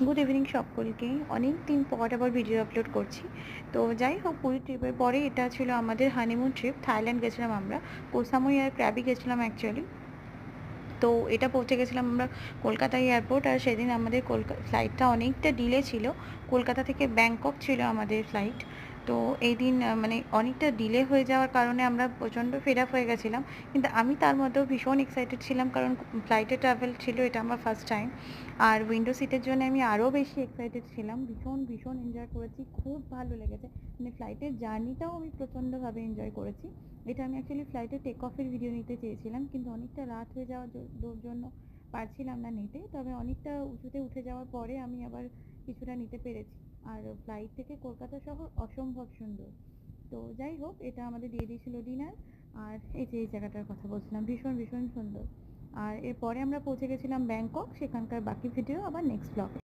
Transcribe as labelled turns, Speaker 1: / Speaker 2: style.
Speaker 1: Good evening সকলকে। অনেক দিন পর আবার ভিডিও আপলোড করছি। তো যাই হোক, পুরী ট্রিপের পরে এটা ছিল আমাদের হানিমুন ট্রিপ। থাইল্যান্ড গেছিলাম আমরা, কোহ সামুই আর ক্র্যাবি গেছিলাম অ্যাকচুয়ালি। তো এটা পৌঁছে গেছিলাম আমরা কলকাতা এয়ারপোর্ট। আর সেদিন আমাদের ফ্লাইটটা অনেকটা ডিলে ছিল। কলকাতা থেকে ব্যাংকক ছিল আমাদের ফ্লাইট। তো এই দিন মানে অনেকটা ডিলে হয়ে যাওয়ার কারণে আমরা প্রচণ্ড ফেড আপ হয়ে গেছিলাম। কিন্তু আমি তার মধ্যেও ভীষণ এক্সাইটেড ছিলাম, কারণ ফ্লাইটে ট্রাভেল ছিল, এটা আমার ফার্স্ট টাইম। আর উইন্ডো সিটের জন্য আমি আরও বেশি এক্সাইটেড ছিলাম। ভীষণ ভীষণ এনজয় করেছি, খুব ভালো লেগেছে। মানে ফ্লাইটের জার্নিটাও আমি প্রচণ্ডভাবে এনজয় করেছি। এটা আমি অ্যাকচুয়ালি ফ্লাইটে টেক অফের ভিডিও নিতে চেয়েছিলাম, কিন্তু অনেকটা রাত হয়ে যাওয়ার জন্য পারছিলাম না নিতে। তবে অনেকটা উঁচুতে উঠে যাওয়ার পরে আমি আবার কিছুটা নিতে পেরেছি। আর ফ্লাইট থেকে কলকাতা শহর অসম্ভব সুন্দর। তো যাই হোক, এটা আমাদের দিয়ে দিয়েছিল ডিনার। আর এই যে এই জায়গাটার কথা বলছিলাম, ভীষণ ভীষণ সুন্দর। আর এরপরে আমরা পৌঁছে গেছিলাম ব্যাংকক। সেখানকার বাকি ভিডিও আবার নেক্সট ব্লগে।